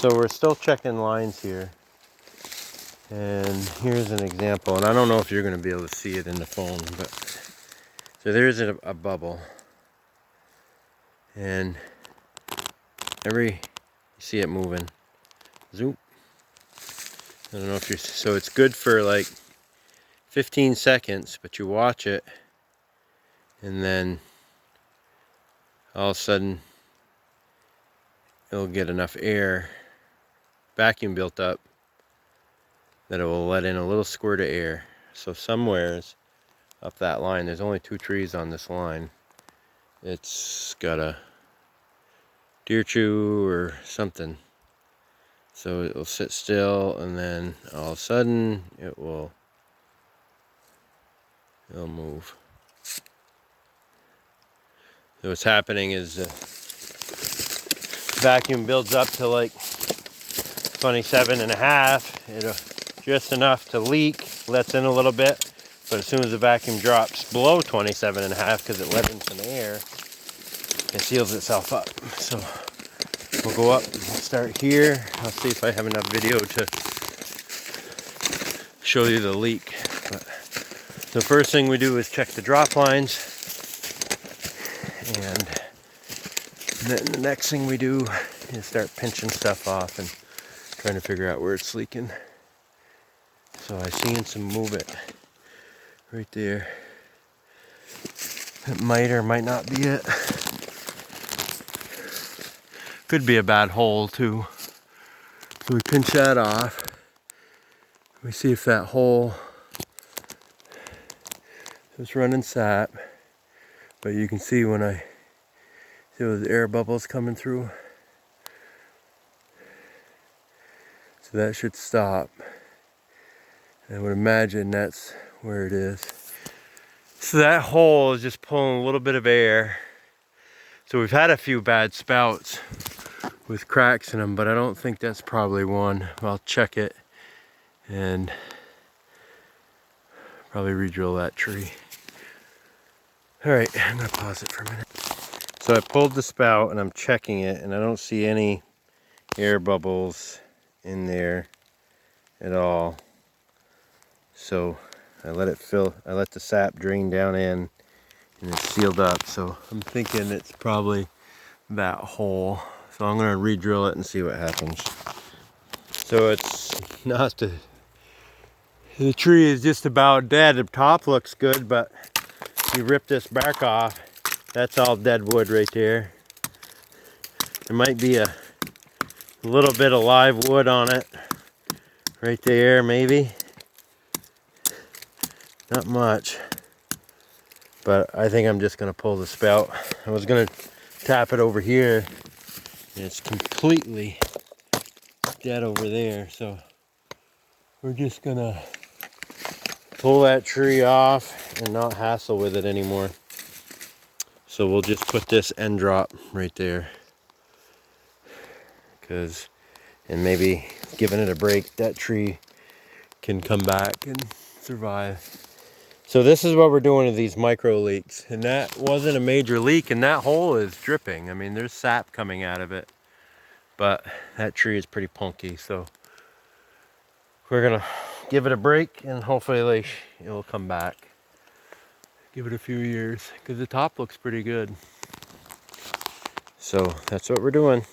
So we're still checking lines here. And here's an example, and I don't know if you're going to be able to see it in the phone, but so there's a bubble. And you see it moving. Zoop. I don't know if you're, so it's good for like 15 seconds, but you watch it, and then all of a sudden it'll get enough air, vacuum built up, that it will let in a little squirt of air. So somewheres up that line, there's only 2 trees on this line, it's got a deer chew or something. So it will sit still, and then all of a sudden it'll move. So what's happening is vacuum builds up to like 27.5. It'll just enough to leak, lets in a little bit, but as soon as the vacuum drops below 27.5, because it let in some air, it seals itself up. So we'll go up and start here. I'll see if I have enough video to show you the leak. But the first thing we do is check the drop lines, and then the next thing we do is start pinching stuff off and trying to figure out where it's leaking. So I seen some movement right there. It might or might not be it. Could be a bad hole too. So we pinch that off. We see if that hole is running sap. But you can see when I see those air bubbles coming through. So that should stop. I would imagine that's where it is. So that hole is just pulling a little bit of air. So we've had a few bad spouts with cracks in them, but I don't think that's probably one. I'll check it and probably re-drill that tree. All right, I'm gonna pause it for a minute. So I pulled the spout and I'm checking it, and I don't see any air bubbles in there at all. So I let it fill, I let the sap drain down in, and it's sealed up. So I'm thinking it's probably that hole. So I'm gonna re-drill it and see what happens. So it's not the tree is just about dead. The top looks good, but you rip this bark off, that's all dead wood right there. There might be a little bit of live wood on it right there, maybe. Not much, but I think I'm just gonna pull the spout. I was gonna tap it over here, and it's completely dead over there. So we're just gonna pull that tree off and not hassle with it anymore. So we'll just put this end drop right there, and maybe giving it a break, that tree can come back and survive. So this is what we're doing with these micro leaks, and that wasn't a major leak, and that hole is dripping. I mean, there's sap coming out of it, but that tree is pretty punky. So we're gonna give it a break, and hopefully it'll come back. Give it a few years, because the top looks pretty good. So that's what we're doing.